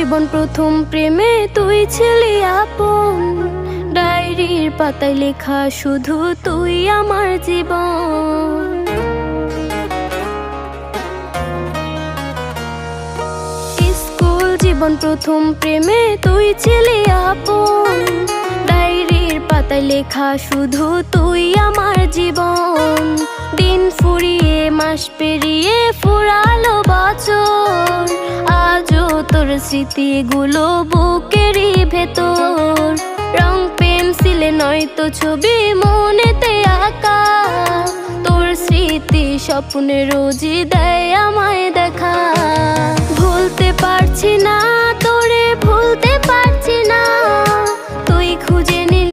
জীবন প্রথম প্রেমে তুই ছিলি আপন, ডায়েরির পাতায় লেখা শুধু তুই আমার জীবন। স্কুল জীবন প্রথম প্রেমে তুই ছিলি আপন, ডায়েরির পাতায় লেখা শুধু তুই আমার জীবন। দিন ফুরিয়ে মাস পেরিয়ে ফুরালো বছর, আজও তোর স্মৃতিগুলো বুকেরই ভেতর। রং পেন্সিলে নয়তো ছবি মনেতে আঁকা, তোর স্মৃতি স্বপ্নে রোজই দেয় আমায় দেখা। ভুলতে পারছি না তোরে, ভুলতে পারছি না, তুই খুঁজে